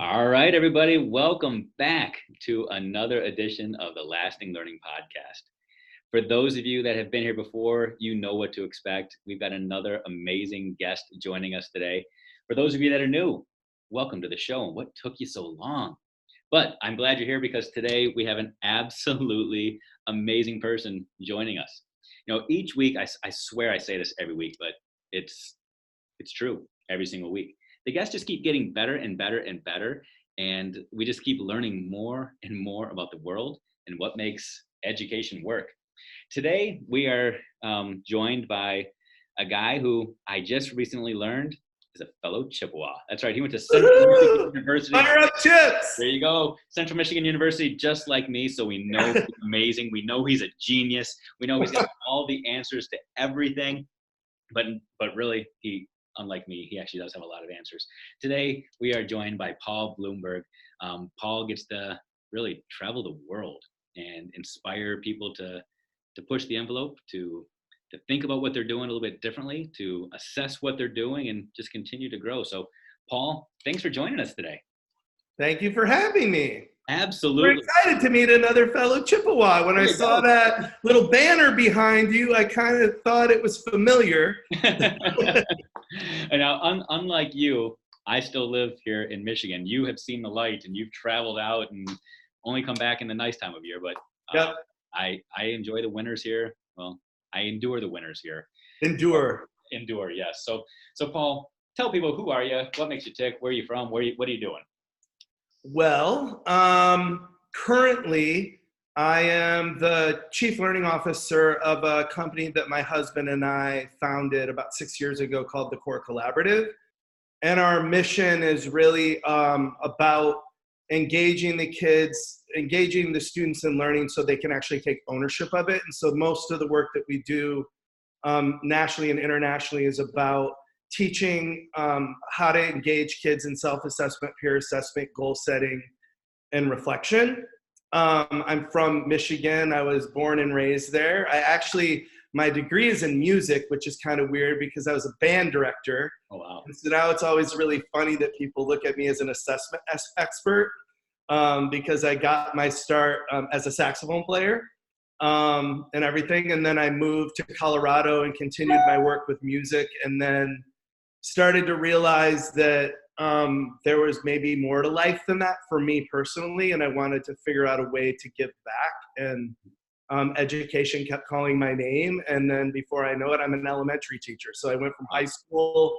All right, everybody, welcome back to another edition of the Lasting Learning Podcast. For those of you that have been here before, you know what to expect. We've got another amazing guest joining us today. For those of you that are new, welcome to the show. And what took you so long? But I'm glad you're here because today we have an absolutely amazing person joining us. Each week, I swear I say this every week, but it's true every single week. The guests just keep getting better and better and better. And we just keep learning more and more about the world and what makes education work. Today, we are joined by a guy who I just recently learned is a fellow Chippewa. That's right. He went to Central Michigan University. Fire up, Chips! There you go. Central Michigan University, just like me. So we know he's amazing. We know he's a genius. We know he's got all the answers to everything. But really, unlike me, he actually does have a lot of answers. Today, we are joined by Paul Bloomberg. Paul gets to really travel the world and inspire people to push the envelope, to think about what they're doing a little bit differently, to assess what they're doing, and just continue to grow. So, Paul, thanks for joining us today. Thank you for having me. Absolutely. We're excited to meet another fellow Chippewa. When I saw that little banner behind you, I kind of thought it was familiar. And now, unlike you, I still live here in Michigan. You have seen the light and you've traveled out and only come back in the nice time of year. But Yep. I enjoy the winters here. Well, I endure the winters here. Endure, yes. So Paul, tell people, who are you? What makes you tick? Where are you from? What are you doing? Well, currently I am the Chief Learning Officer of a company that my husband and I founded about 6 years ago called the Core Collaborative. And our mission is really about engaging the kids, engaging the students in learning so they can actually take ownership of it. And so most of the work that we do nationally and internationally is about teaching how to engage kids in self-assessment, peer assessment, goal setting, and reflection. I'm from Michigan. I was born and raised there. My degree is in music, which is kind of weird because I was a band director. Oh, wow. And so now it's always really funny that people look at me as an assessment expert because I got my start as a saxophone player and everything. And then I moved to Colorado and continued my work with music, and then started to realize that there was maybe more to life than that for me personally, and I wanted to figure out a way to give back, and education kept calling my name, and then before I know it, I'm an elementary teacher. So I went from high school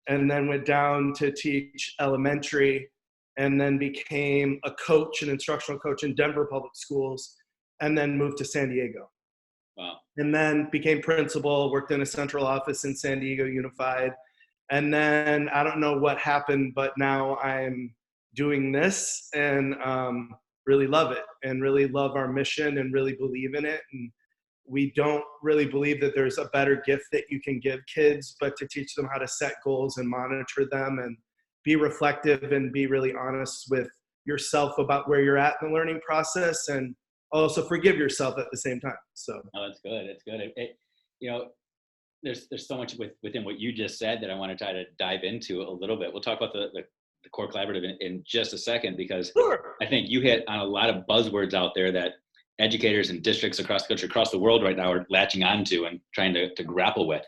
and then went down to teach elementary, and then became a coach, an instructional coach in Denver Public Schools, and then moved to San Diego. Wow. And then became principal, worked in a central office in San Diego Unified. And then I don't know what happened, but now I'm doing this and really love it and really love our mission and really believe in it. And we don't really believe that there's a better gift that you can give kids, but to teach them how to set goals and monitor them and be reflective and be really honest with yourself about where you're at in the learning process, and also forgive yourself at the same time. So. Oh, that's good. That's good. There's so much within what you just said that I want to try to dive into a little bit. We'll talk about the Core Collaborative in just a second, because Sure. I think you hit on a lot of buzzwords out there that educators and districts across the country, across the world right now are latching onto and trying to grapple with.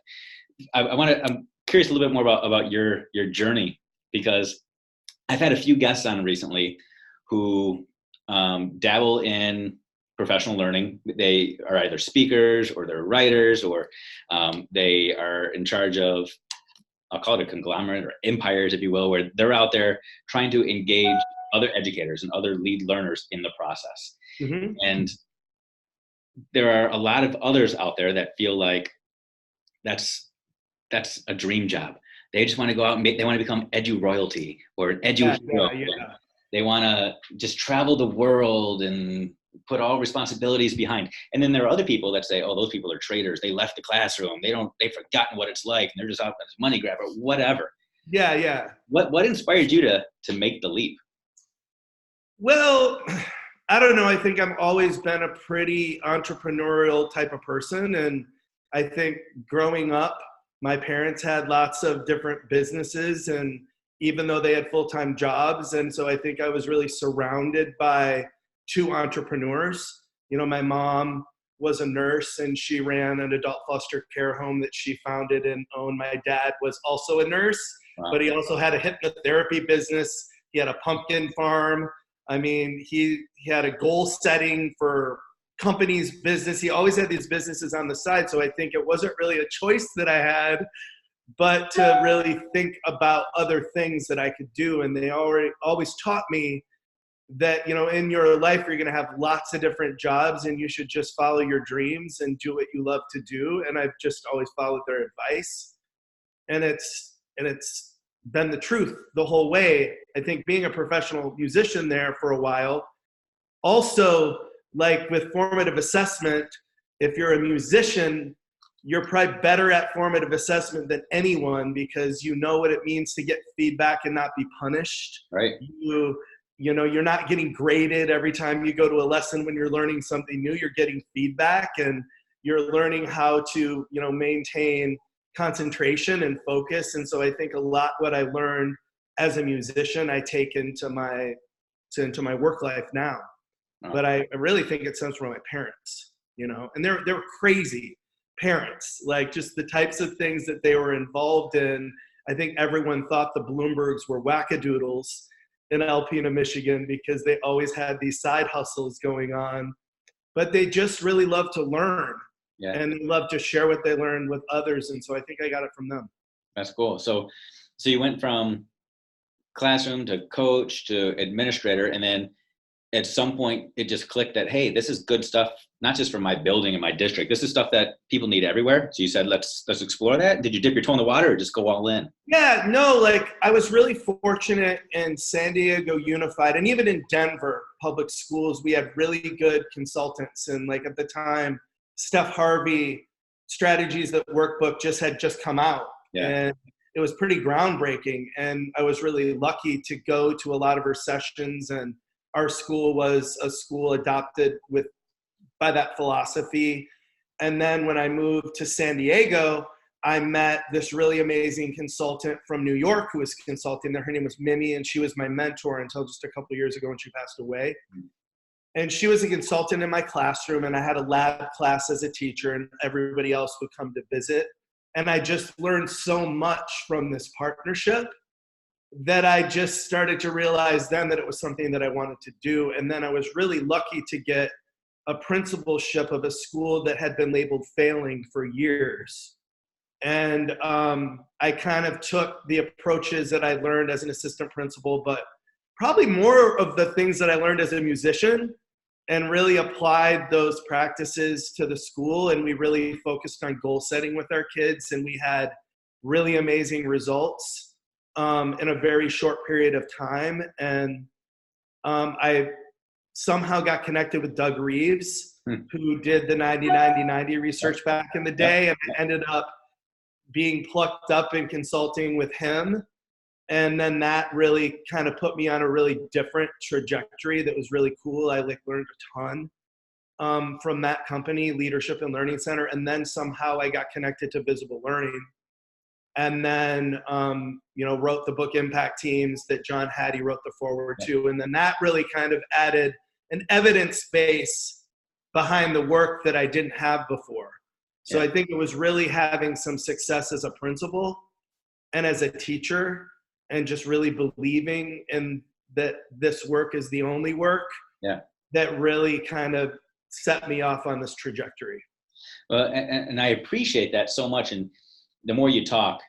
I'm curious a little bit more about your journey, because I've had a few guests on recently who dabble in professional learning. They are either speakers or they're writers, or they are in charge of, I'll call it a conglomerate or empires, if you will, where they're out there trying to engage other educators and other lead learners in the process. Mm-hmm. And there are a lot of others out there that feel like that's a dream job. They just want to go out and they want to become edu royalty or an edu hero. Yeah. They want to just travel the world and put all responsibilities behind. And then there are other people that say, oh, those people are traitors. They left the classroom. They've forgotten what it's like, and they're just out as money grab or whatever. Yeah. What inspired you to make the leap? Well, I don't know. I think I've always been a pretty entrepreneurial type of person. And I think growing up, my parents had lots of different businesses, and even though they had full-time jobs. And so I think I was really surrounded by two entrepreneurs. You know, my mom was a nurse and she ran an adult foster care home that she founded and owned. My dad was also a nurse, Wow. but he also had a hypnotherapy business. He had a pumpkin farm. I mean, he had a goal setting for company's business. He always had these businesses on the side. So I think it wasn't really a choice that I had, but to really think about other things that I could do. And they always taught me that, you know, in your life, you're going to have lots of different jobs and you should just follow your dreams and do what you love to do. And I've just always followed their advice. And it's been the truth the whole way. I think being a professional musician there for a while, also like with formative assessment, if you're a musician, you're probably better at formative assessment than anyone because you know what it means to get feedback and not be punished. Right. You know, you're not getting graded every time you go to a lesson when you're learning something new. You're getting feedback and you're learning how to, you know, maintain concentration and focus. And so I think a lot what I learned as a musician, I take into my work life now. Oh. But I really think it stems from my parents, you know, and they're crazy parents, like just the types of things that they were involved in. I think everyone thought the Bloombergs were wackadoodles in Alpena, Michigan, because they always had these side hustles going on, but they just really love to learn. Yeah. And they love to share what they learned with others. And so I think I got it from them. That's cool. So you went from classroom to coach to administrator, and then at some point it just clicked that, hey, this is good stuff, not just for my building and my district. This is stuff that people need everywhere. So you said, let's explore that. Did you dip your toe in the water or just go all in? Yeah, no, like I was really fortunate in San Diego Unified and even in Denver public schools, we had really good consultants. And like at the time, Steph Harvey Strategies That Workbook had just come out. Yeah. And it was pretty groundbreaking. And I was really lucky to go to a lot of her sessions, and our school was a school adopted by that philosophy. And then when I moved to San Diego, I met this really amazing consultant from New York who was consulting there. Her name was Mimi, and she was my mentor until just a couple of years ago when she passed away. And she was a consultant in my classroom, and I had a lab class as a teacher, and everybody else would come to visit. And I just learned so much from this partnership that I just started to realize then that it was something that I wanted to do. And then I was really lucky to get a principalship of a school that had been labeled failing for years. And I kind of took the approaches that I learned as an assistant principal, but probably more of the things that I learned as a musician, and really applied those practices to the school. And we really focused on goal setting with our kids, and we had really amazing results in a very short period of time. And I somehow got connected with Doug Reeves, who did the 90-90-90 research back in the day, and I ended up being plucked up in consulting with him. And then that really kind of put me on a really different trajectory that was really cool. I learned a ton from that company, Leadership and Learning Center. And then somehow I got connected to Visible Learning. And then, wrote the book Impact Teams that John Hattie wrote the foreword to. And then that really kind of added an evidence base behind the work that I didn't have before. So I think it was really having some success as a principal and as a teacher, and just really believing in that this work is the only work that really kind of set me off on this trajectory. Well, and I appreciate that so much. And the more you talk,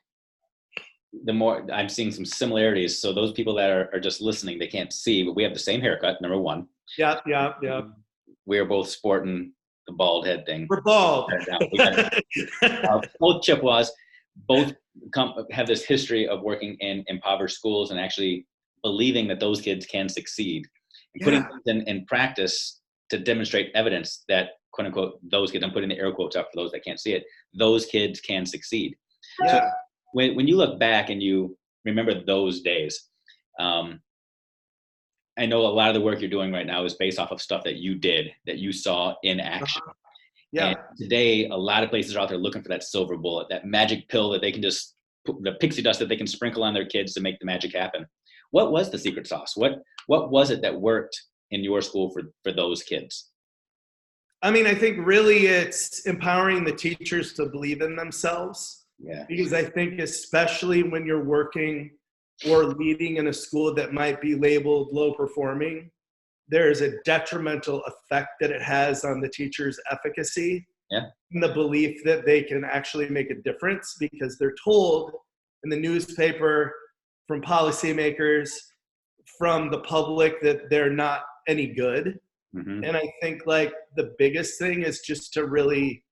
the more I'm seeing some similarities. So those people that are just listening, they can't see, but we have the same haircut, number one. Yeah. We are both sporting the bald head thing. We're bald. Both Chippewas, both have this history of working in impoverished schools and actually believing that those kids can succeed, and putting things in practice to demonstrate evidence that, quote unquote, those kids, I'm putting the air quotes up for those that can't see it, those kids can succeed. Yeah. So when you look back and you remember those days, I know a lot of the work you're doing right now is based off of stuff that you did, that you saw in action. Yeah. And today, a lot of places are out there looking for that silver bullet, that magic pill that they can just the pixie dust that they can sprinkle on their kids to make the magic happen. What was the secret sauce? What was it that worked in your school for those kids? I mean, I think really it's empowering the teachers to believe in themselves. Yeah. Because I think especially when you're working or leading in a school that might be labeled low performing, there is a detrimental effect that it has on the teacher's efficacy. Yeah. And the belief that they can actually make a difference because they're told in the newspaper, from policymakers, from the public, that they're not any good. Mm-hmm. And I think like the biggest thing is just to really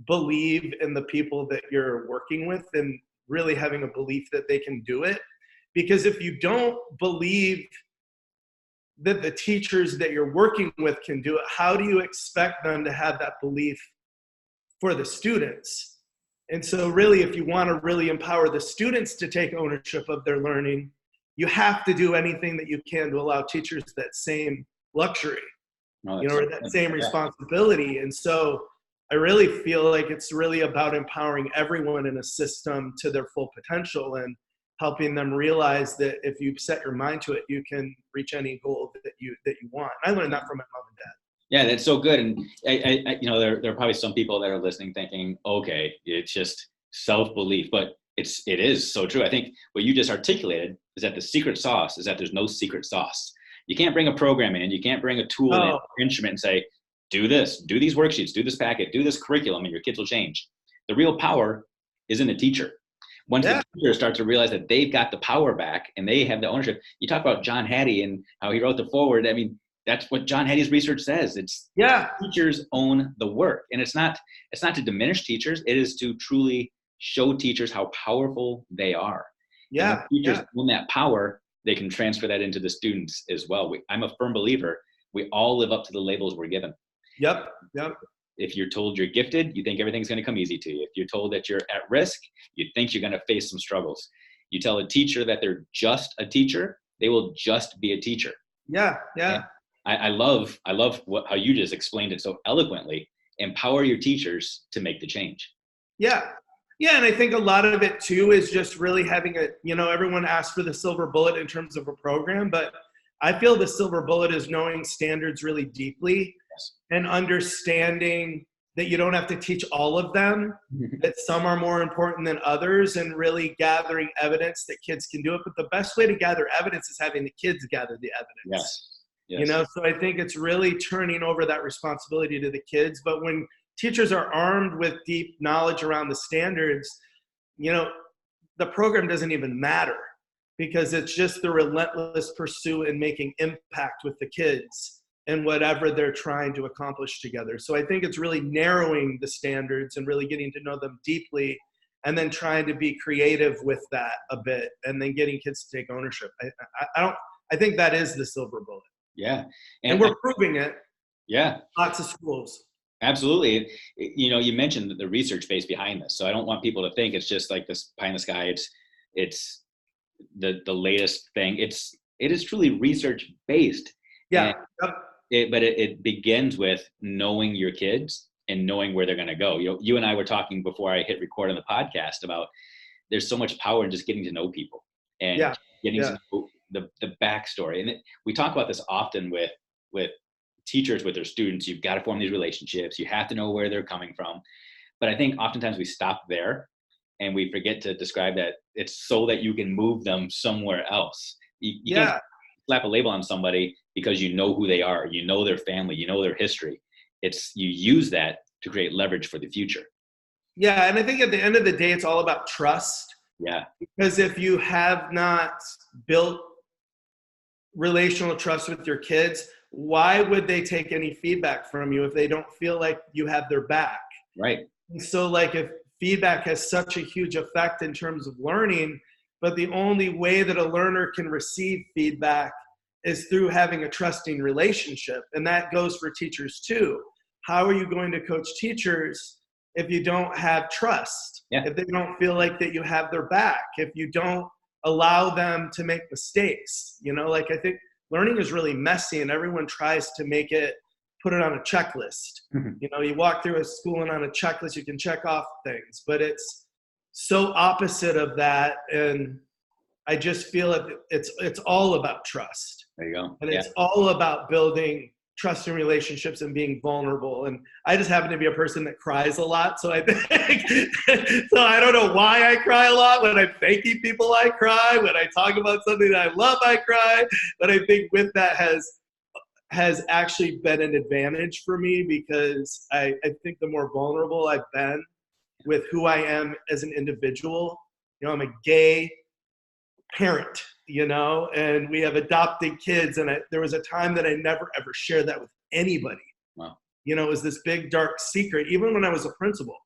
believe in the people that you're working with and really having a belief that they can do it. Because if you don't believe that the teachers that you're working with can do it, how do you expect them to have that belief for the students? And so really, if you want to really empower the students to take ownership of their learning, you have to do anything that you can to allow teachers that same luxury, or that same responsibility. And so I really feel like it's really about empowering everyone in a system to their full potential and helping them realize that if you set your mind to it, you can reach any goal that you want. I learned that from my mom and dad. Yeah, that's so good. And I there are probably some people that are listening thinking, okay, it's just self-belief, but it is so true. I think what you just articulated is that the secret sauce is that there's no secret sauce. You can't bring a program in, you can't bring a tool in, instrument and say, do this, do these worksheets, do this packet, do this curriculum, and your kids will change. The real power is in the teacher. Once the teacher starts to realize that they've got the power back and they have the ownership. You talk about John Hattie and how he wrote the foreword. I mean, that's what John Hattie's research says. It's teachers own the work. And it's not to diminish teachers. It is to truly show teachers how powerful they are. Yeah. And teachers own that power, they can transfer that into the students as well. I'm a firm believer. We all live up to the labels we're given. Yep. If you're told you're gifted, you think everything's going to come easy to you. If you're told that you're at risk, you think you're going to face some struggles. You tell a teacher that they're just a teacher, they will just be a teacher. Yeah. I love how you just explained it so eloquently. Empower your teachers to make the change. Yeah, and I think a lot of it too is just really having everyone asks for the silver bullet in terms of a program, but I feel the silver bullet is knowing standards really deeply and understanding that you don't have to teach all of them, that some are more important than others, and really gathering evidence that kids can do it. But the best way to gather evidence is having the kids gather the evidence. Yes. So I think it's really turning over that responsibility to the kids. But when teachers are armed with deep knowledge around the standards, the program doesn't even matter because it's just the relentless pursuit and making impact with the kids and whatever they're trying to accomplish together. So I think it's really narrowing the standards and really getting to know them deeply and then trying to be creative with that a bit and then getting kids to take ownership. I think that is the silver bullet. Yeah. And we're proving it. Yeah. Lots of schools. Absolutely. You mentioned the research base behind this. So I don't want people to think it's just like this pie in the sky. It's the latest thing. It is truly research based. Yeah. But it begins with knowing your kids and knowing where they're going to go. You and I were talking before I hit record on the podcast about there's so much power in just getting to know people and getting to know the backstory. And we talk about this often with teachers, with their students. You've got to form these relationships. You have to know where they're coming from. But I think oftentimes we stop there and we forget to describe that it's so that you can move them somewhere else. You can't slap a label on somebody because you know who they are, you know their family, you know their history. You use that to create leverage for the future. Yeah, and I think at the end of the day, it's all about trust. Yeah. Because if you have not built relational trust with your kids, why would they take any feedback from you if they don't feel like you have their back? Right. And so like if feedback has such a huge effect in terms of learning, but the only way that a learner can receive feedback is through having a trusting relationship. And that goes for teachers too. How are you going to coach teachers if you don't have trust? Yeah. If they don't feel like that you have their back, if you don't allow them to make mistakes? I think learning is really messy and everyone tries to put it on a checklist. Mm-hmm. You walk through a school and on a checklist, you can check off things, but it's so opposite of that. And I just feel like it's all about trust. There you go. And Yeah. it's all about building trust in relationships and being vulnerable. And I just happen to be a person that cries a lot. So I think, so I don't know why I cry a lot. When I'm thanking people, I cry. When I talk about something that I love, I cry. But I think with that has actually been an advantage for me, because I think the more vulnerable I've been with who I am as an individual, I'm a gay parent, and we have adopted kids. And there was a time that I never ever shared that with anybody. Wow. It was this big dark secret, even when I was a principal.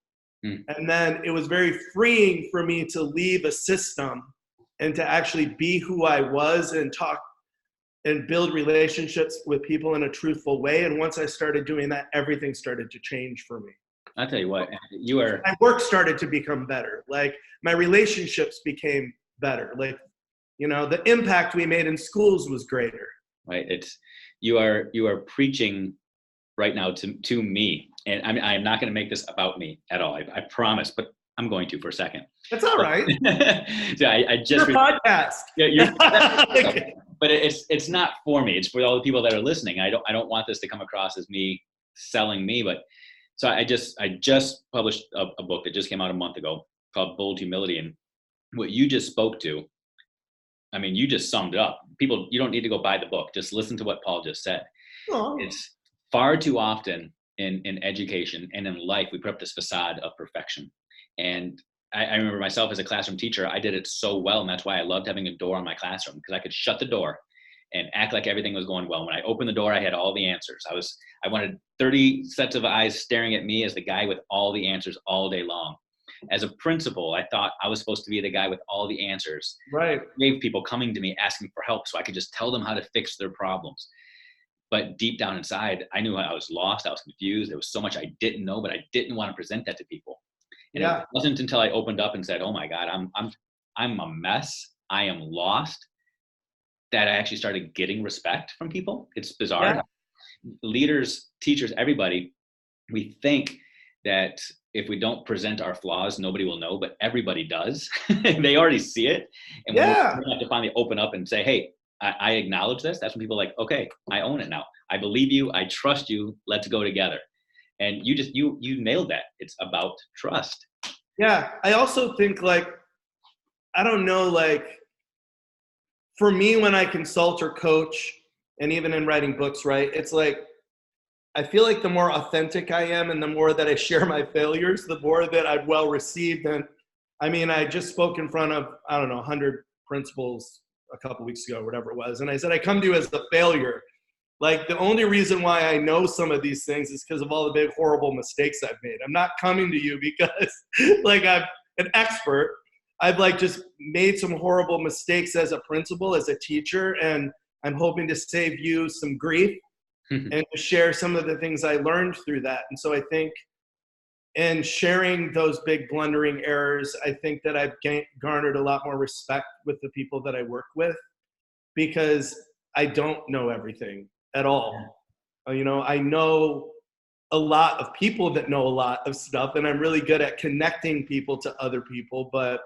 Hmm. And then it was very freeing for me to leave a system and to actually be who I was and talk and build relationships with people in a truthful way. And once I started doing that, everything started to change for me. I'll tell you what, my work started to become better. Like my relationships became better. Like, the impact we made in schools was greater. Right. You are preaching right now to me. And I'm not going to make this about me at all. I promise, but I'm going to for a second. That's all right. So I just your podcast. Yeah, but it's not for me. It's for all the people that are listening. I don't want this to come across as me selling me. But so I just published a book that just came out a month ago called Bold Humility. And what you just spoke to, I mean, you just summed it up. People, you don't need to go buy the book. Just listen to what Paul just said. Oh. It's far too often in education and in life, we put up this facade of perfection. And I remember myself as a classroom teacher, I did it so well. And that's why I loved having a door on my classroom, because I could shut the door and act like everything was going well. When I opened the door, I had all the answers. I wanted 30 sets of eyes staring at me as the guy with all the answers all day long. As a principal, I thought I was supposed to be the guy with all the answers. Right. Brave people coming to me asking for help so I could just tell them how to fix their problems. But deep down inside, I knew I was lost. I was confused. There was so much I didn't know, but I didn't want to present that to people. And It wasn't until I opened up and said, "Oh my God, I'm a mess. I am lost," that I actually started getting respect from people. It's bizarre. Yeah. Leaders, teachers, everybody, we think that if we don't present our flaws, nobody will know, but everybody does. They already see it. And we have to finally open up and say, "Hey, I acknowledge this." That's when people are like, "Okay, I own it now. I believe you. I trust you. Let's go together." And you nailed that. It's about trust. Yeah. I also think, like, I don't know, like, for me, when I consult or coach, and even in writing books, right, it's like, I feel like the more authentic I am and the more that I share my failures, the more that I'm well received. And I mean, I just spoke in front of, 100 principals a couple weeks ago, whatever it was. And I said, I come to you as a failure. Like, the only reason why I know some of these things is because of all the big, horrible mistakes I've made. I'm not coming to you because like I'm an expert. I've like just made some horrible mistakes as a principal, as a teacher, and I'm hoping to save you some grief and to share some of the things I learned through that. And so I think in sharing those big blundering errors, I think that I've garnered a lot more respect with the people that I work with, because I don't know everything at all. I know a lot of people that know a lot of stuff, and I'm really good at connecting people to other people, but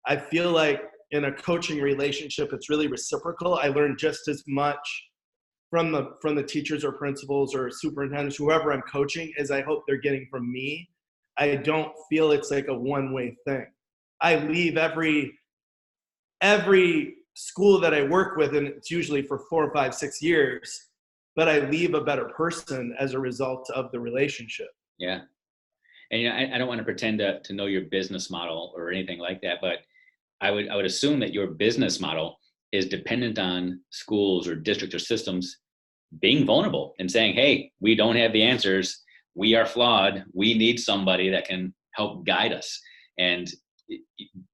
I feel like in a coaching relationship, it's really reciprocal. I learn just as much from the teachers or principals or superintendents, whoever I'm coaching, as I hope they're getting from me. I don't feel it's like a one-way thing. I leave every school that I work with, and it's usually for 4, 5, 6 years, but I leave a better person as a result of the relationship. Yeah. And I don't want to pretend to know your business model or anything like that, but I would assume that your business model is dependent on schools or districts or systems being vulnerable and saying, "Hey, we don't have the answers. We are flawed. We need somebody that can help guide us." And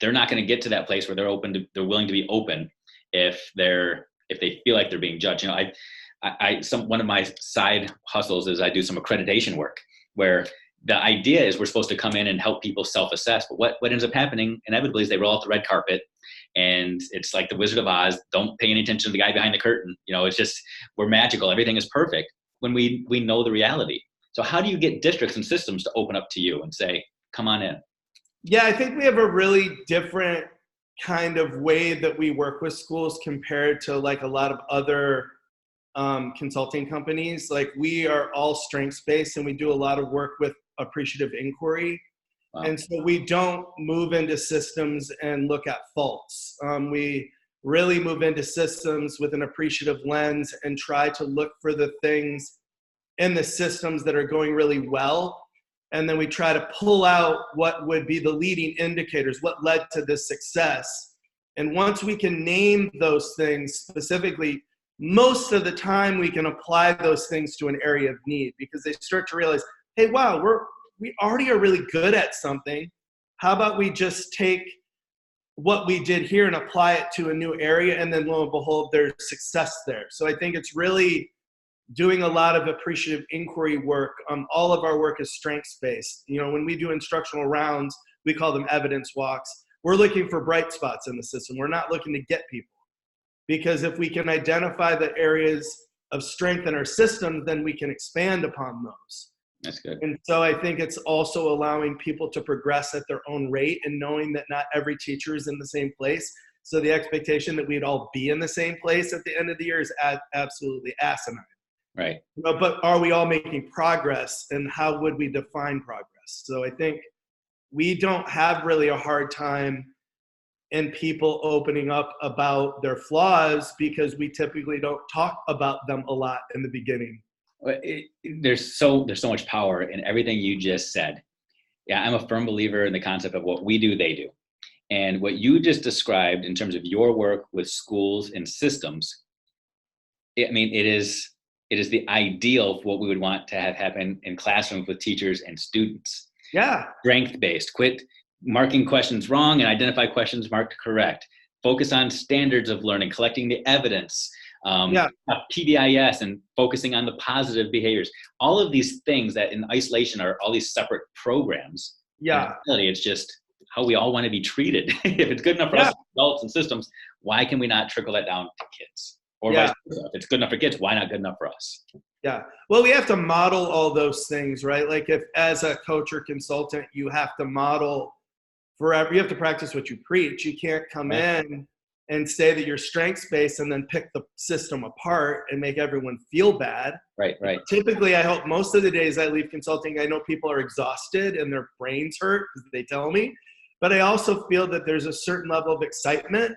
they're not going to get to that place where they're willing to be open if they feel like they're being judged. One of my side hustles is I do some accreditation work, where the idea is we're supposed to come in and help people self-assess. But what ends up happening inevitably is they roll out the red carpet, and it's like the Wizard of Oz. Don't pay any attention to the guy behind the curtain. It's just, we're magical. Everything is perfect when we know the reality. So how do you get districts and systems to open up to you and say, "Come on in"? Yeah, I think we have a really different kind of way that we work with schools compared to like a lot of other consulting companies. Like we are all strengths based and we do a lot of work with appreciative inquiry. Wow. And so we don't move into systems and look at faults. We really move into systems with an appreciative lens and try to look for the things in the systems that are going really well. And then we try to pull out what would be the leading indicators, what led to this success. And once we can name those things specifically, most of the time we can apply those things to an area of need because they start to realize, hey, wow, we already are really good at something. How about we just take what we did here and apply it to a new area, and then lo and behold, there's success there. So I think it's really doing a lot of appreciative inquiry work. All of our work is strengths-based. You know, when we do instructional rounds, we call them evidence walks. We're looking for bright spots in the system. We're not looking to get people. Because if we can identify the areas of strength in our system, then we can expand upon those. That's good. And so I think it's also allowing people to progress at their own rate and knowing that not every teacher is in the same place. So the expectation that we'd all be in the same place at the end of the year is absolutely asinine. Right. But are we all making progress, and how would we define progress? So I think we don't have really a hard time in people opening up about their flaws because we typically don't talk about them a lot in the beginning. There's so much power in everything you just said. Yeah, I'm a firm believer in the concept of what we do, they do. And what you just described in terms of your work with schools and systems, I mean, it is the ideal of what we would want to have happen in classrooms with teachers and students. Yeah. Strength-based, quit marking questions wrong and identify questions marked correct. Focus on standards of learning, collecting the evidence, PBIS, and focusing on the positive behaviors. All of these things that in isolation are all these separate programs. Yeah. In reality, it's just how we all want to be treated. If it's good enough for us adults and systems, why can we not trickle that down to kids? Or vice versa. If it's good enough for kids, why not good enough for us? Yeah. Well, we have to model all those things, right? Like if as a coach or consultant, you have to model forever. You have to practice what you preach. You can't come in and say that you're strengths-based and then pick the system apart and make everyone feel bad. Right. Typically, I hope most of the days I leave consulting, I know people are exhausted and their brains hurt because they tell me. But I also feel that there's a certain level of excitement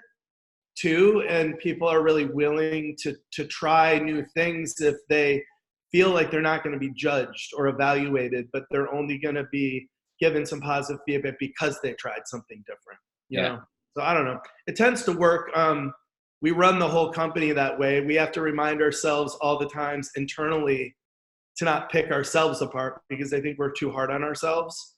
too, and people are really willing to try new things if they feel like they're not going to be judged or evaluated, but they're only going to be given some positive feedback because they tried something different. You know? So I don't know. It tends to work. We run the whole company that way. We have to remind ourselves all the times internally to not pick ourselves apart because I think we're too hard on ourselves,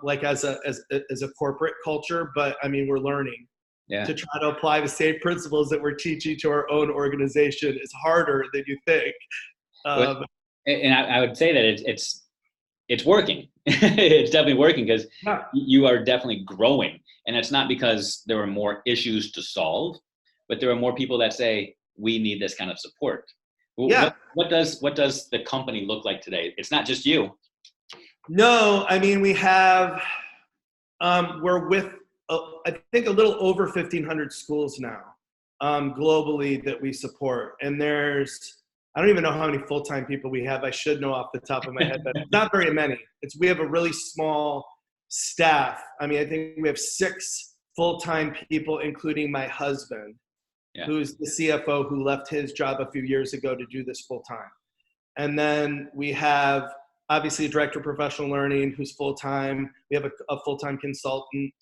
like as a corporate culture. But I mean, we're learning to try to apply the same principles that we're teaching to our own organization is harder than you think. And I would say that it's working. It's definitely working because you are definitely growing. And it's not because there are more issues to solve, but there are more people that say, we need this kind of support. What does the company look like today? It's not just you. No, I mean, we have, we're with, I think a little over 1,500 schools now globally that we support. And I don't even know how many full-time people we have. I should know off the top of my head, but not very many. We have a really small staff. I mean, I think we have 6 full-time people, including my husband, who's the CFO who left his job a few years ago to do this full-time. And then we have obviously a director of professional learning who's full-time. We have a full-time consultant.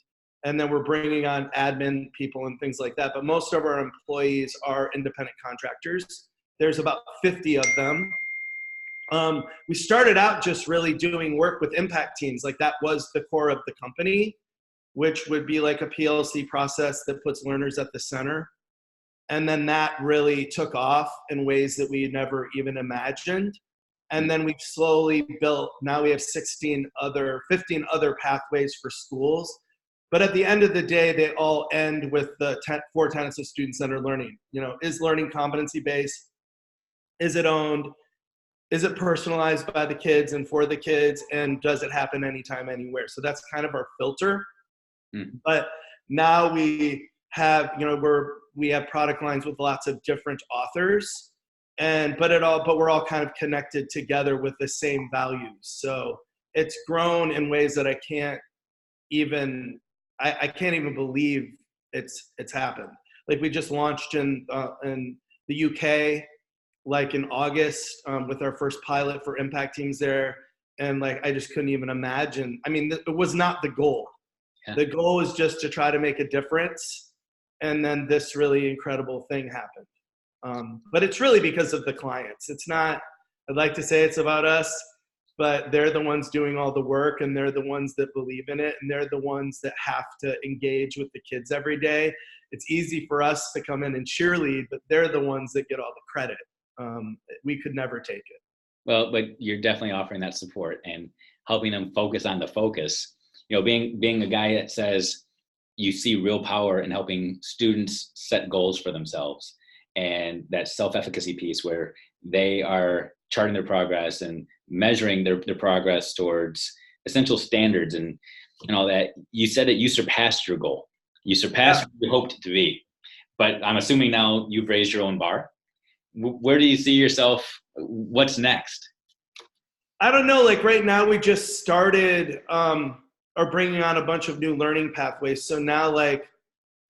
And then we're bringing on admin people and things like that. But most of our employees are independent contractors. There's about 50 of them. We started out just really doing work with impact teams. Like that was the core of the company, which would be like a PLC process that puts learners at the center. And then that really took off in ways that we never even imagined. And then we've slowly built, now we have 15 other pathways for schools. But at the end of the day, they all end with the 4 tenets of student-centered learning. You know, is learning competency-based? Is it owned? is it personalized by the kids and for the kids, and does it happen anytime, anywhere? So that's kind of our filter. But now we have, we have product lines with lots of different authors, but we're all kind of connected together with the same values. So it's grown in ways that I can't even believe it's happened. Like, we just launched in the UK, like in August, with our first pilot for impact teams there. And like, I just couldn't even imagine. I mean, it was not the goal. Yeah. The goal was just to try to make a difference. And then this really incredible thing happened. But it's really because of the clients. It's not, I'd like to say it's about us, but they're the ones doing all the work, and they're the ones that believe in it, and they're the ones that have to engage with the kids every day. It's easy for us to come in and cheerlead, but they're the ones that get all the credit. We could never take it. Well, but you're definitely offering that support and helping them focus on the focus. Being a guy that says you see real power in helping students set goals for themselves, and that self-efficacy piece where they are charting their progress and measuring their progress towards essential standards and all that. You said that you surpassed your goal. You surpassed what you hoped it to be. But I'm assuming now you've raised your own bar. Where do you see yourself? What's next? I don't know. Like, right now we just started or bringing on a bunch of new learning pathways. So now, like,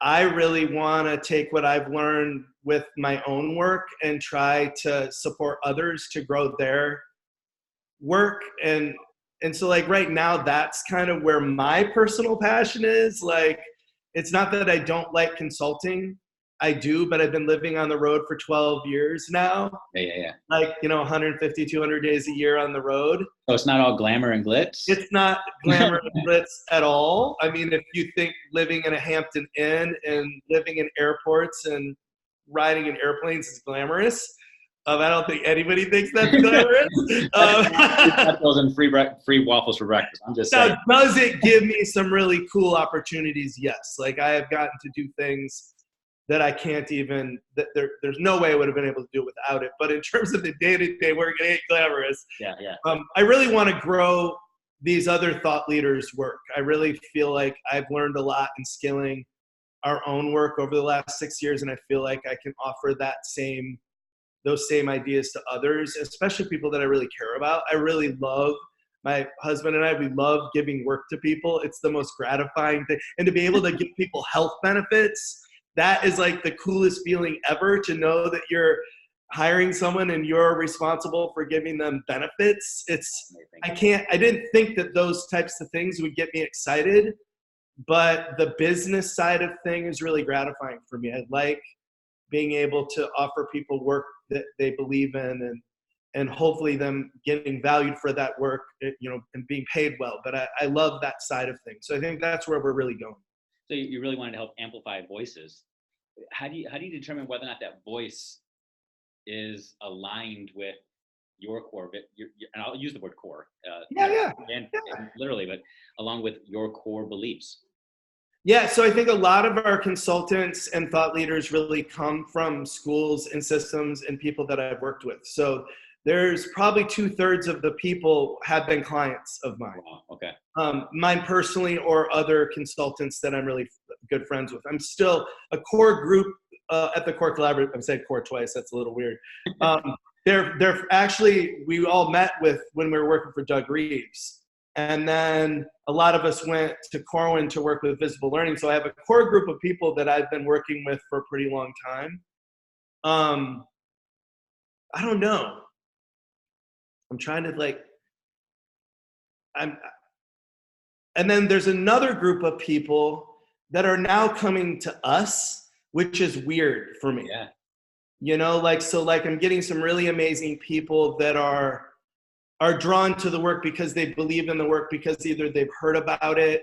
I really want to take what I've learned with my own work and try to support others to grow their work. And so, like, right now, that's kind of where my personal passion is. Like, it's not that I don't like consulting. I do, but I've been living on the road for 12 years now. Yeah. Like, 150, 200 days a year on the road. So it's not all glamour and glitz? It's not glamour and glitz at all. I mean, if you think living in a Hampton Inn and living in airports and riding in airplanes is glamorous, I don't think anybody thinks that's glamorous. Those and free waffles for breakfast. I'm just saying. Now, does it give me some really cool opportunities? Yes. Like, I have gotten to do things that I can't even, there's no way I would have been able to do without it. But in terms of the day-to-day work, it ain't glamorous. Yeah. I really want to grow these other thought leaders' work. I really feel like I've learned a lot in scaling our own work over the last 6 years, and I feel like I can offer those same ideas to others, especially people that I really care about. I really love, my husband and I, we love giving work to people. It's the most gratifying thing. And to be able to give people health benefits, that is like the coolest feeling ever, to know that you're hiring someone and you're responsible for giving them benefits. I didn't think that those types of things would get me excited, but the business side of things is really gratifying for me. I like being able to offer people work that they believe in, and hopefully them getting valued for that work, and being paid well. But I love that side of things. So I think that's where we're really going. So you really wanted to help amplify voices. How do you determine whether or not that voice is aligned with your core? And I'll use the word core. And literally, but along with your core beliefs. Yeah, so I think a lot of our consultants and thought leaders really come from schools and systems and people that I've worked with. So there's probably 2/3 of the people have been clients of mine. Wow, okay. Mine personally, or other consultants that I'm really good friends with. I'm still a core group at the Core Collaborative. I've said core twice. That's a little weird. They're actually, we all met with when we were working for Doug Reeves. And then a lot of us went to Corwin to work with Visible Learning. So I have a core group of people that I've been working with for a pretty long time. I don't know. I'm trying to and then there's another group of people that are now coming to us, which is weird for me. Yeah. So I'm getting some really amazing people that are drawn to the work because they believe in the work, because either they've heard about it,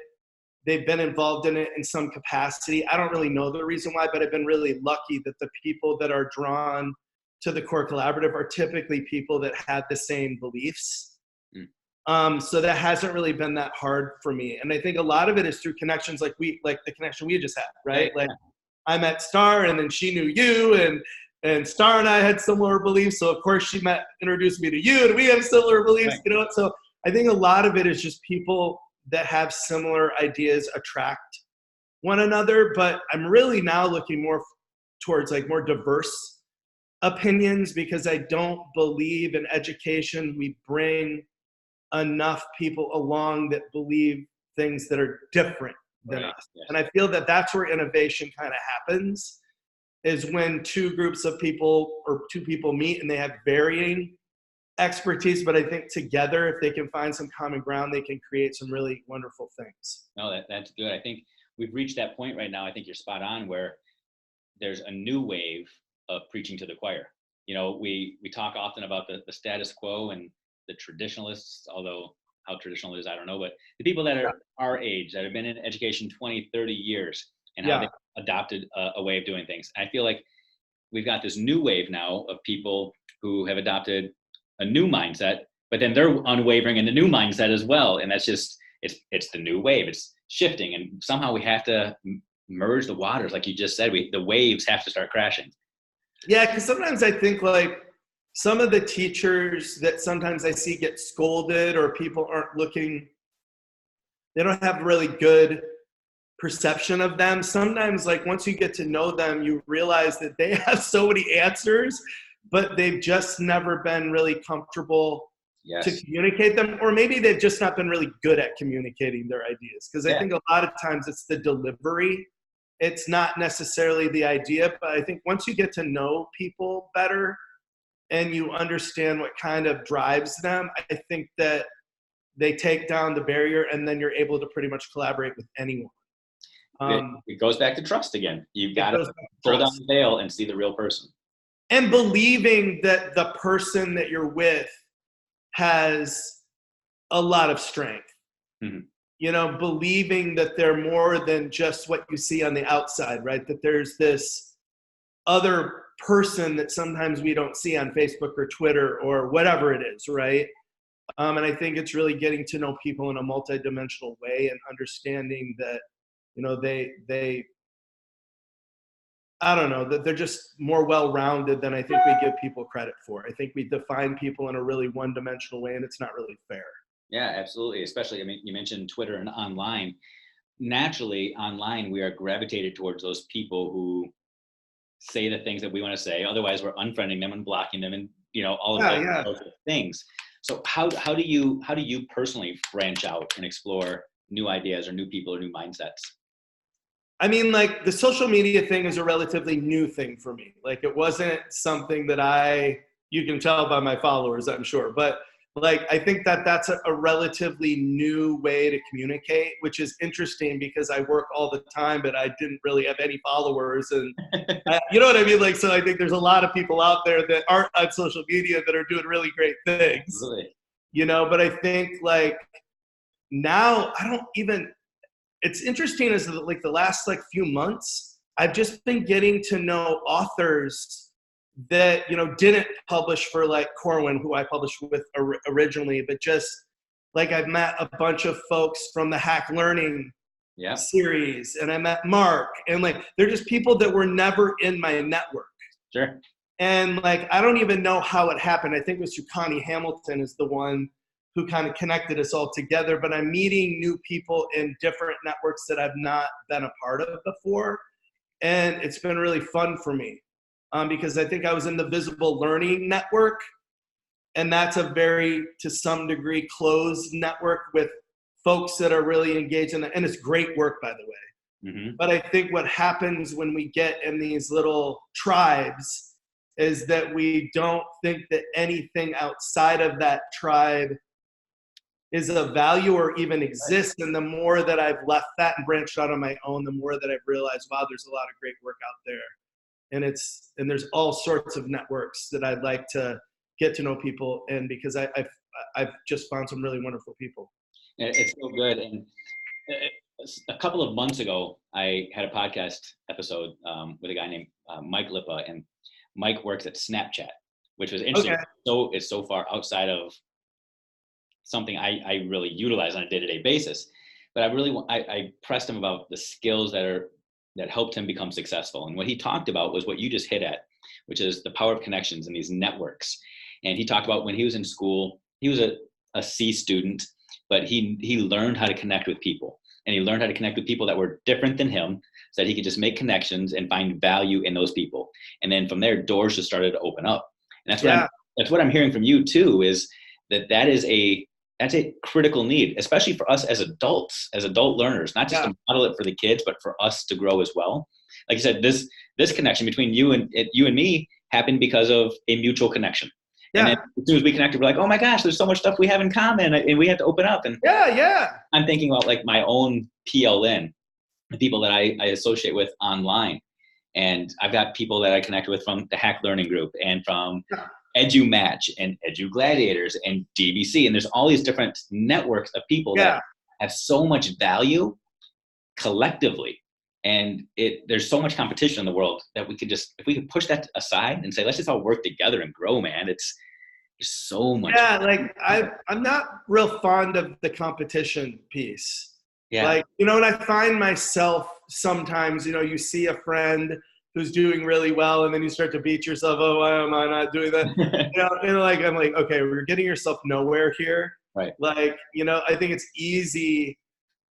they've been involved in it in some capacity. I don't really know the reason why, but I've been really lucky that the people that are drawn to the Core Collaborative are typically people that have the same beliefs. So that hasn't really been that hard for me. And I think a lot of it is through connections like the connection we just had, right? Yeah. Like, I met Star, and then she knew you, and and Star and I had similar beliefs. So of course she introduced me to you, and we have similar beliefs, Right. you know. So I think a lot of it is just people that have similar ideas attract one another. But I'm really now looking more towards like more diverse opinions, because I don't believe in education we bring enough people along that believe things that are different than Right. us. Yes. And I feel that that's where innovation kind of happens, is when two groups of people or two people meet and they have varying expertise, but I think together, if they can find some common ground, they can create some really wonderful things. No, that's good. I think we've reached that point right now. I think you're spot on, where there's a new wave of preaching to the choir. You know, we talk often about the status quo and the traditionalists, although how traditional it is, I don't know, but the people that Yeah. are our age, that have been in education 20, 30 years, and how Yeah. they adopted a way of doing things. I feel like we've got this new wave now of people who have adopted a new mindset, but then they're unwavering in the new mindset as well. And that's just, it's the new wave. It's shifting, and somehow we have to merge the waters, like you just said. The waves have to start crashing. Yeah, because sometimes I think like some of the teachers that sometimes I see get scolded, or people aren't looking, they don't have really good perception of them. Sometimes, like once you get to know them, you realize that they have so many answers, but they've just never been really comfortable to Yes. communicate them, or maybe they've just not been really good at communicating their ideas. Because I Yeah. think a lot of times it's the delivery, it's not necessarily the idea. But I think once you get to know people better and you understand what kind of drives them, I think that they take down the barrier, and then you're able to pretty much collaborate with anyone. It goes back to trust again. You've It got to goes back to pull down trust. the veil and see the real person. And believing that the person that you're with has a lot of strength. Mhm. You know, believing that they're more than just what you see on the outside, right? That there's this other person that sometimes we don't see on Facebook or Twitter or whatever it is, right? And I think it's really getting to know people in a multidimensional way, and understanding that, you know, they I don't know, that they're just more well-rounded than I think we give people credit for. I think we define people in a really one-dimensional way, and it's not really fair. Yeah, absolutely. Especially, I mean, you mentioned Twitter and online. Naturally, online, we are gravitated towards those people who say the things that we want to say. Otherwise, we're unfriending them and blocking them, and all of Yeah, those yeah. sorts of things. So how do you personally branch out and explore new ideas or new people or new mindsets? I mean, like the social media thing is a relatively new thing for me. Like it wasn't something that you can tell by my followers, I'm sure. But like, I think that that's a relatively new way to communicate, which is interesting because I work all the time, but I didn't really have any followers. And you know what I mean? Like, so I think there's a lot of people out there that aren't on social media that are doing really great things, Really? but I think like now I don't even, it's interesting is that like the last like few months, I've just been getting to know authors that, didn't publish for like Corwin, who I published with originally, but just like I've met a bunch of folks from the Hack Learning Yeah. series, and I met Mark, and like they're just people that were never in my network. Sure. And like I don't even know how it happened. I think it was Connie Hamilton is the one who kind of connected us all together. But I'm meeting new people in different networks that I've not been a part of before. And it's been really fun for me because I think I was in the Visible Learning Network. And that's a very, to some degree, closed network with folks that are really engaged in it. And it's great work, by the way. Hmm. But I think what happens when we get in these little tribes is that we don't think that anything outside of that tribe is of value or even exists. And the more that I've left that and branched out on my own, the more that I've realized, wow, there's a lot of great work out there. And there's all sorts of networks that I'd like to get to know people in, because I've just found some really wonderful people. It's so good. And a couple of months ago, I had a podcast episode with a guy named Mike Lippa, and Mike works at Snapchat, which was interesting. Okay. So it's so far outside of something I really utilize on a day-to-day basis. But I pressed him about the skills that are that helped him become successful. And what he talked about was what you just hit at, which is the power of connections and these networks. And he talked about when he was in school, he was a C student, but he learned how to connect with people. And he learned how to connect with people that were different than him so that he could just make connections and find value in those people. And then from there, doors just started to open up. And that's what I'm hearing from you too, is that's a critical need, especially for us as adults, as adult learners, not just to model it for the kids, but for us to grow as well. Like you said, this connection between you and me happened because of a mutual connection. Yeah. And then as soon as we connected, we're like, oh my gosh, there's so much stuff we have in common, and we have to open up. And I'm thinking about like my own PLN, the people that I associate with online. And I've got people that I connect with from the Hack Learning Group and from EduMatch and EduGladiators and DBC. And there's all these different networks of people that have so much value collectively. And there's so much competition in the world that if we could push that aside and say, let's just all work together and grow, man. There's so much. Yeah, like I'm not real fond of the competition piece. Yeah. Like, and I find myself sometimes, you see a friend who's doing really well, and then you start to beat yourself. Oh, why am I not doing that? And like, I'm like, okay, we're getting yourself nowhere here. Right. Like, I think it's easy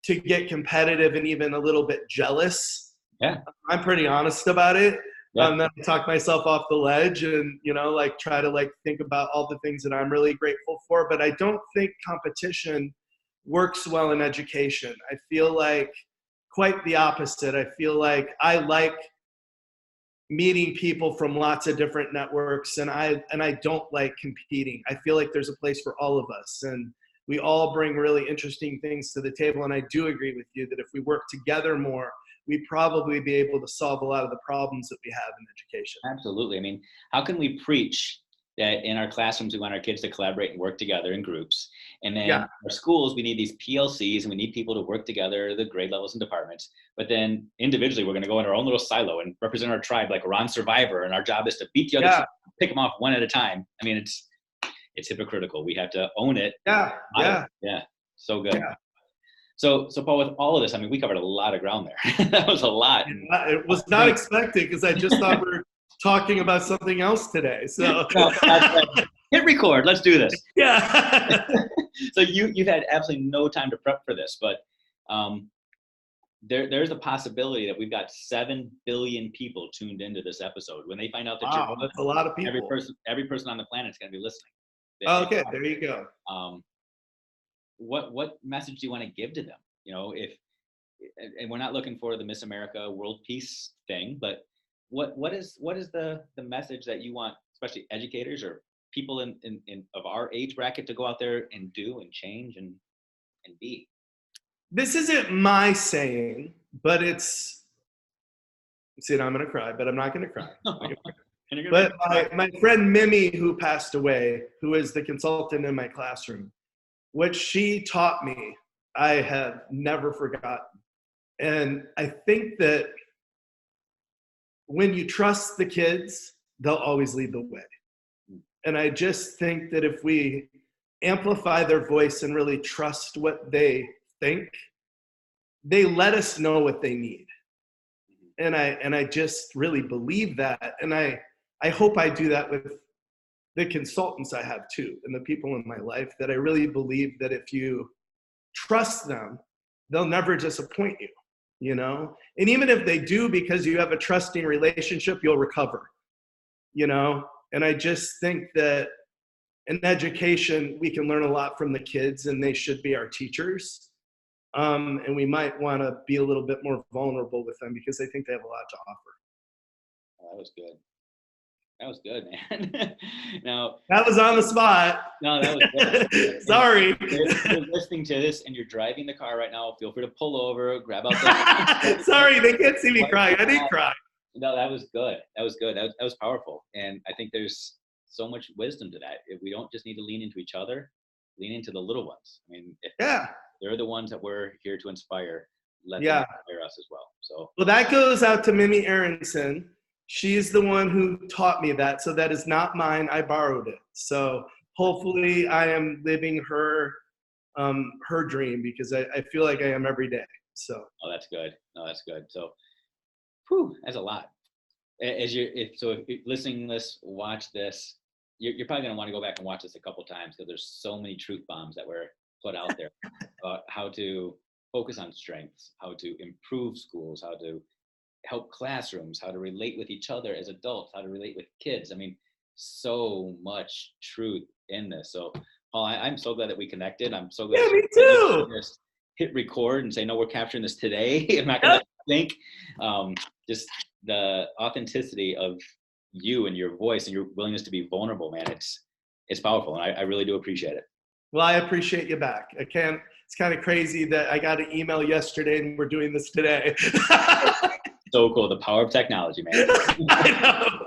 to get competitive and even a little bit jealous. Yeah. I'm pretty honest about it. Then I talk myself off the ledge and, like try to like think about all the things that I'm really grateful for. But I don't think competition works well in education. I feel like quite the opposite. I feel like I like meeting people from lots of different networks, and I don't like competing. I feel like there's a place for all of us, and we all bring really interesting things to the table. And I do agree with you that if we work together more, we'd probably be able to solve a lot of the problems that we have in education. Absolutely. I mean, how can we preach that in our classrooms we want our kids to collaborate and work together in groups, and then our schools we need these PLCs and we need people to work together, the grade levels and departments, but then individually we're going to go in our own little silo and represent our tribe like we're on Survivor, and our job is to beat the other, pick them off one at a time. I mean, it's hypocritical. We have to own it. Yeah. So good. So Paul, with all of this, I mean, we covered a lot of ground there. That was a lot. It was not expected, because I just thought we were talking about something else today. So hit record. Let's do this. Yeah. So you've had absolutely no time to prep for this, but there's a possibility that we've got 7 billion people tuned into this episode. When they find out that that's a lot of people. Every person on the planet is going to be listening. Okay, there you go. What message do you want to give to them? And we're not looking for the Miss America world peace thing, but what is the message that you want, especially educators or people in of our age bracket, to go out there and do and change and be? This isn't my saying, but it's, see, I'm going to cry, but I'm not going to cry. But my friend Mimi, who passed away, who is the consultant in my classroom, what she taught me, I have never forgotten. And I think that when you trust the kids, they'll always lead the way. And I just think that if we amplify their voice and really trust what they think, they let us know what they need. And I just really believe that. And I hope I do that with the consultants I have too, and the people in my life, that I really believe that if you trust them, they'll never disappoint you, And even if they do, because you have a trusting relationship, you'll recover, And I just think that in education, we can learn a lot from the kids, and they should be our teachers. And we might want to be a little bit more vulnerable with them, because I think they have a lot to offer. Oh, that was good. That was good, man. Now, that was on the spot. No, that was good. Sorry. If you're listening to this and you're driving the car right now, feel free to pull over, grab out the Sorry, they can't see me crying. I didn't cry. No, that was good. That was good. That was powerful. And I think there's so much wisdom to that. If we don't just need to lean into each other, lean into the little ones. I mean, they're the ones that we're here to inspire. Let them inspire us as well. So, well, that goes out to Mimi Aronson. She's the one who taught me that. So that is not mine. I borrowed it. So hopefully I am living her dream, because I feel like I am every day. So. Oh, that's good. No, that's good. So Whew, that's a lot. If you're listening to this, watch this, you're probably going to want to go back and watch this a couple times because there's so many truth bombs that were put out there about how to focus on strengths, how to improve schools, how to help classrooms, how to relate with each other as adults, how to relate with kids. I mean, so much truth in this. So, Paul, I'm so glad that we connected. I'm so glad Yeah, me that you too. just hit record and say, no, we're capturing this today. I'm not going to think. Just the authenticity of you and your voice and your willingness to be vulnerable, man. It's powerful, and I really do appreciate it. Well, I appreciate you back. It's kind of crazy that I got an email yesterday and we're doing this today. So cool. The power of technology, man. I know.